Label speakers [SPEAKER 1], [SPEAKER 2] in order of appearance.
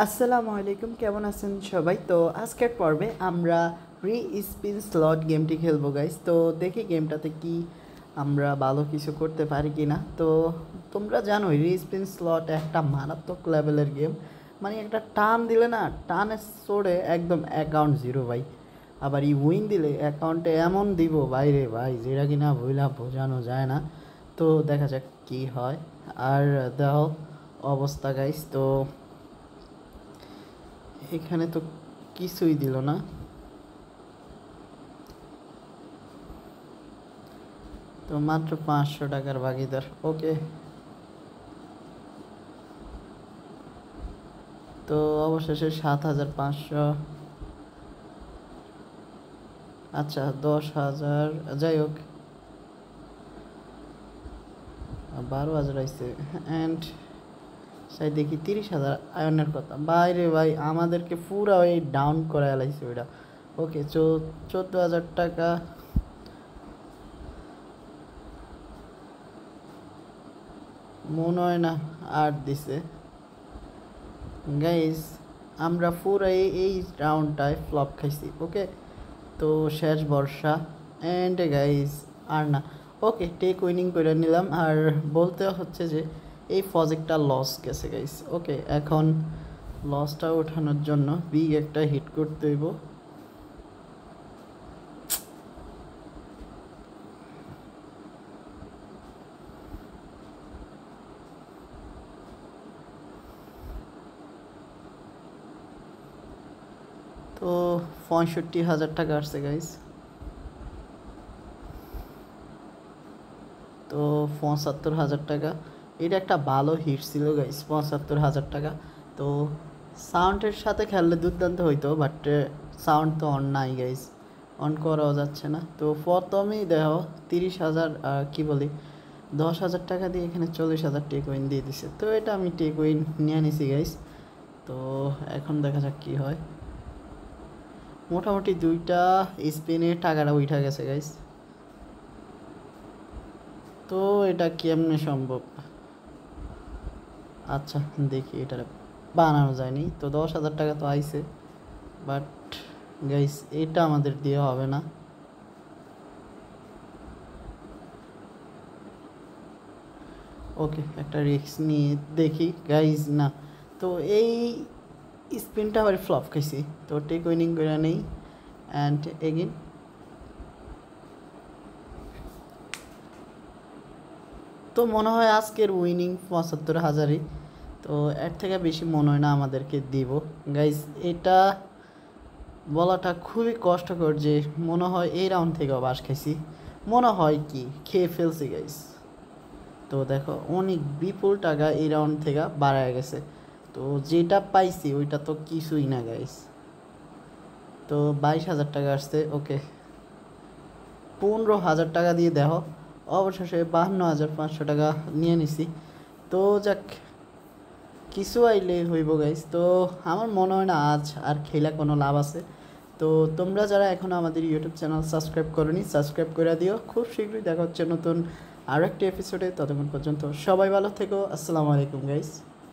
[SPEAKER 1] আসসালামু আলাইকুম, কেমন আছেন সবাই? তো আজকের পর্বে আমরা স্পিন স্লট গেমটি খেলবো গাইস। তো দেখি গেমটাতে কি আমরা ভালো কিছু করতে পারি কি না। তো তোমরা জানো স্পিন স্লট একটা মারাত্মক লেভেলের গেম। মানে একটা টান দিলে না, টানে চড়ে একদম অ্যাকাউন্ট জিরো ভাই। আবার উইন দিলে অ্যাকাউন্টে এমন দিব বাইরে ভাই, যেটা কিনা বইলা বোঝানো যায় না। তো দেখা যাক কি হয়। আর দেখো অবস্থা গাইস। তো এখানে তো কিছুই দিল না। তো মাত্র 500 টাকার ভাগিদার। ওকে, তো অবশেষে 7,500। আচ্ছা 10,000, যাই হোক 12,000 আইসে। অ্যান্ড সাই দেখি 30,000 আয়নের কথা। বাইরে ভাই আমাদেরকে পুরো ওই ডাউন করে এলাইছে ওইটা। ওকে, 14,000 টাকা। মনে হয় না আর দিছে গাইস। আমরা পুরো এই রাউন্ডটায় ফ্লপ খাইছি। ওকে, তো শেষ বর্ষা। অ্যান্ড গাইস আর না। ওকে, টেক উইনিং করে নিলাম। আর বলতে হচ্ছে যে এই প্রজেক্টটা লস গেছে গাইস। ওকে, এখন লসটা ওঠানোর জন্য বিগ একটা হিট করতে হইব। তো 65,000 টাকা আসছে গাইস। তো 75,000 টাকা। এটা একটা ভালো হিট ছিল গাইস, 75,000 টাকা। তো সাউন্ডের সাথে খেললে দুর্দান্ত হইতো, বাট সাউন্ড তো অন নাই গাইস, অন করাও যাচ্ছে না। তো প্রথমেই দেখো 30,000 কি বলি 10,000 টাকা দিয়ে এখানে 40,000 টেক উইন দিয়ে দিছে। তো এটা আমি টেক উইন নিয়ে নিছি গাইস। তো এখন দেখা যাক কি হয়। মোটামুটি দুইটা স্পিনে টাকাটা উঠা গেছে গাইস। তো এটা কেমনে সম্ভব? আচ্ছা দেখি এটা বানানো যায়নি। তো 10,000 টাকা তো আইছে, বাট গাইস এটা আমাদের দিয়ে হবে না। ওকে, একটা রিস্ক নিয়ে দেখি গাইস। না, তো এই স্পিনটা আবার ফ্লপ খাইছি। তো টেক উইনিং করে নেই। অ্যান্ড এগেন তো মনে হয় আজকের উইনিং 75,000ই। তো এর থেকে বেশি মনে হয় না আমাদেরকে দিব গাইস। এটা বলাটা খুবই কষ্টকর যে মনে হয় এই রাউন্ড থেকেও বাস খাইছি। মনে হয় কি খেয়ে ফেলছি গাইস। তো দেখো অনেক বিপুল টাকা এই রাউন্ড থেকে বাড়ায় গেছে। তো যেটা পাইছি ওইটা তো কিছুই না গাইস। তো 22,000 টাকা আসছে। ওকে, 15,000 টাকা দিয়ে দেখো অবশেষে 52,500 টাকা নিয়ে নিছি। তো যাক, কিছু আইলে হইব গাইস। তো আমার মনে হয় না আজ আর খেলা কোনো লাভ আছে। তো তোমরা যারা এখনও আমাদের ইউটিউব চ্যানেল সাবস্ক্রাইব করোনি, সাবস্ক্রাইব করে দিও। খুব শীঘ্রই দেখা হচ্ছে নতুন আরও একটি এপিসোডে। ততক্ষণ পর্যন্ত সবাই ভালো থেকো। আসসালামু আলাইকুম গাইস।